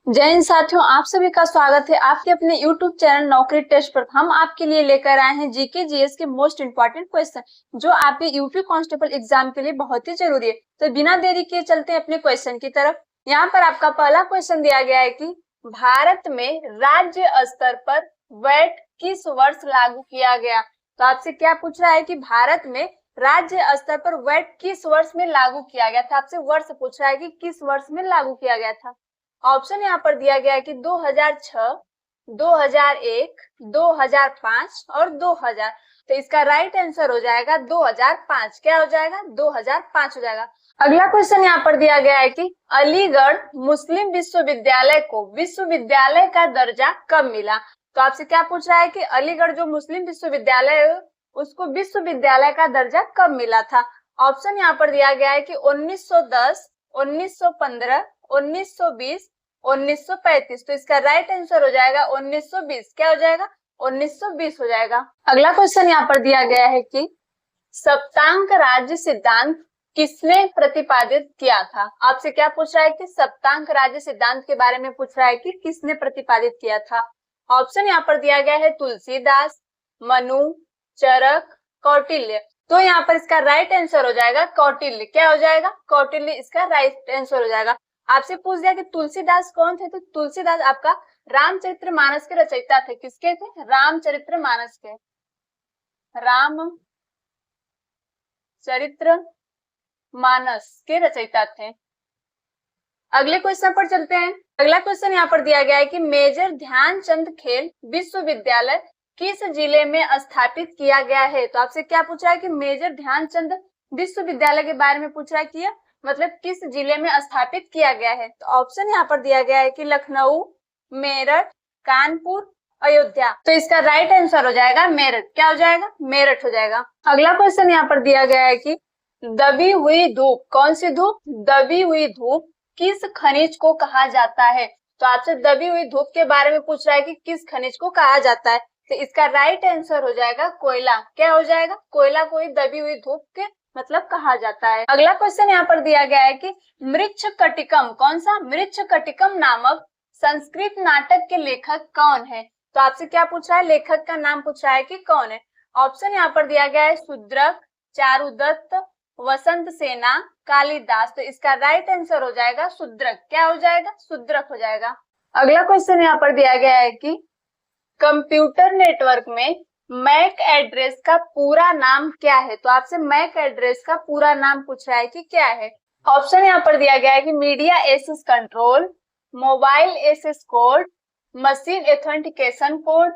जय हिंद साथियों, आप सभी का स्वागत है आपके अपने YouTube चैनल नौकरी टेस्ट पर। हम आपके लिए लेकर आए हैं जीके जीएस के मोस्ट इंपॉर्टेंट क्वेश्चन जो आपके यूपी कांस्टेबल एग्जाम के लिए बहुत ही जरूरी है। तो बिना देरी किए चलते हैं अपने क्वेश्चन की तरफ। यहाँ पर आपका पहला क्वेश्चन दिया गया है कि भारत में राज्य स्तर पर वैट किस वर्ष लागू किया गया। तो आपसे क्या पूछ रहा है कि भारत में राज्य स्तर पर वैट किस वर्ष में लागू किया गया था। आपसे वर्ष पूछ रहा है कि किस वर्ष में लागू किया गया था। ऑप्शन यहाँ पर दिया गया है कि 2006, 2001, 2005 और 2000। तो इसका राइट आंसर हो जाएगा 2005। क्या हो जाएगा? 2005 हो जाएगा। अगला क्वेश्चन यहाँ पर दिया गया है कि अलीगढ़ मुस्लिम विश्वविद्यालय को विश्वविद्यालय का दर्जा कब मिला। तो आपसे क्या पूछ रहा है कि अलीगढ़ जो मुस्लिम विश्वविद्यालय है उसको विश्वविद्यालय का दर्जा कब मिला था। ऑप्शन यहाँ पर दिया गया है कि 1910, 1915, 1920, 1935। तो इसका राइट आंसर हो जाएगा 1920। क्या हो जाएगा? 1920 हो जाएगा। अगला क्वेश्चन यहाँ पर दिया गया है कि सप्तांक राज्य सिद्धांत किसने प्रतिपादित किया था। आपसे क्या पूछ रहा है कि सप्तांक राज्य सिद्धांत के बारे में पूछ रहा है कि किसने प्रतिपादित किया था। ऑप्शन यहाँ पर दिया गया है तुलसीदास, मनु, चरक, कौटिल्य। तो यहाँ पर इसका राइट आंसर हो जाएगा कौटिल्य। क्या हो जाएगा? कौटिल्य इसका राइट आंसर हो जाएगा। आपसे पूछ दिया कि तुलसीदास कौन थे, तो तुलसीदास आपका रामचरितमानस के रचयिता थे। किसके थे? रामचरितमानस के। रामचरितमानस के रचयिता थे। अगले क्वेश्चन पर चलते हैं। अगला क्वेश्चन यहाँ पर दिया गया है कि मेजर ध्यानचंद खेल विश्वविद्यालय किस जिले में स्थापित किया गया है। तो आपसे क्या पूछा है कि मेजर ध्यानचंद विश्वविद्यालय के बारे में पूछ रहा है कि मतलब किस जिले में स्थापित किया गया है। तो ऑप्शन यहाँ पर दिया गया है कि लखनऊ, मेरठ, कानपुर, अयोध्या। तो इसका राइट आंसर हो जाएगा मेरठ। क्या हो जाएगा? मेरठ हो जाएगा। अगला क्वेश्चन यहाँ पर दिया गया है कि दबी हुई धूप, कौन सी धूप? दबी हुई धूप किस खनिज को कहा जाता है। तो आपसे दबी हुई धूप के बारे में पूछ रहा है कि किस खनिज को कहा जाता है। तो इसका राइट आंसर हो जाएगा कोयला। क्या हो जाएगा? कोयला को ही दबी हुई धूप के मतलब कहा जाता है। अगला क्वेश्चन यहाँ पर दिया गया है कि मृच्छकटिकम, कौन सा? मृच्छकटिकम नामक संस्कृत नाटक के लेखक कौन है। तो आपसे क्या पूछ रहा है? लेखक का नाम पूछ रहा है कि कौन है। ऑप्शन यहाँ पर दिया गया है शुद्रक, चारुदत्त, वसंत सेना, कालिदास। तो इसका राइट आंसर हो जाएगा शुद्रक। क्या हो जाएगा? शुद्रक हो जाएगा। अगला क्वेश्चन यहाँ पर दिया गया है कि कंप्यूटर नेटवर्क में मैक एड्रेस का पूरा नाम क्या है। तो आपसे मैक एड्रेस का पूरा नाम पूछ रहा है कि क्या है। ऑप्शन यहाँ पर दिया गया है कि media access control, mobile access code, machine authentication code,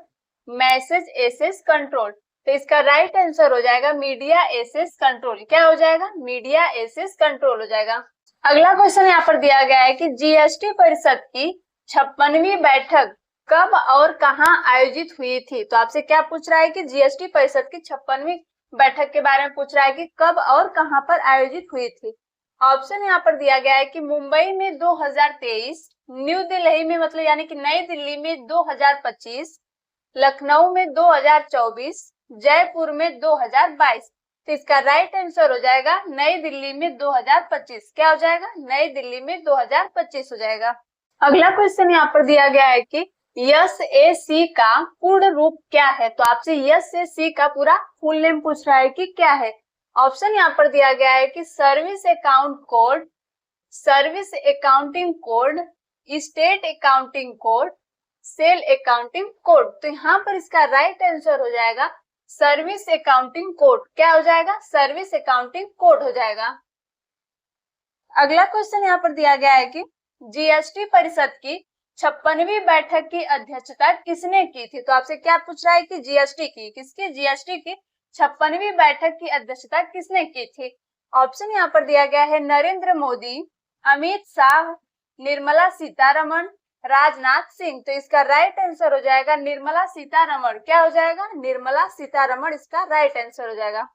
message access control. तो इसका राइट आंसर हो जाएगा मीडिया एक्सेस कंट्रोल। क्या हो जाएगा? मीडिया एक्सेस कंट्रोल हो जाएगा। अगला क्वेश्चन यहाँ पर दिया गया है कि जीएसटी परिषद की 56वीं बैठक कब और कहां आयोजित हुई थी। तो आपसे क्या पूछ रहा है कि जीएसटी परिषद की 56वीं बैठक के बारे में पूछ रहा है कि कब और कहां पर आयोजित हुई थी। ऑप्शन यहाँ पर दिया गया है कि मुंबई में 2023, न्यू दिल्ली में मतलब यानी कि नई दिल्ली में 2025, लखनऊ में 2024, जयपुर में 2022। तो इसका राइट आंसर हो जाएगा नई दिल्ली में 2025। क्या हो जाएगा? नई दिल्ली में 2025 हो जाएगा। अगला क्वेश्चन यहाँ पर दिया गया है कि SAC का पूर्ण रूप क्या है। तो आपसे SAC का पूरा फुल नेम पूछ रहा है कि क्या है। ऑप्शन यहाँ पर दिया गया है कि service account code, service accounting code, state accounting code, sale accounting code. तो यहाँ पर इसका राइट आंसर हो जाएगा सर्विस अकाउंटिंग कोड। क्या हो जाएगा? सर्विस अकाउंटिंग कोड हो जाएगा। अगला क्वेश्चन यहाँ पर दिया गया है कि जीएसटी परिषद की 56वीं बैठक की अध्यक्षता किसने की थी। तो आपसे क्या पूछ रहा है कि जीएसटी की किसकी? जीएसटी की 56वीं बैठक की अध्यक्षता किसने की थी। ऑप्शन यहाँ पर दिया गया है नरेंद्र मोदी, अमित शाह, निर्मला सीतारमण, राजनाथ सिंह। तो इसका राइट आंसर हो जाएगा निर्मला सीतारमण। क्या हो जाएगा? निर्मला सीतारमण इसका राइट आंसर हो जाएगा।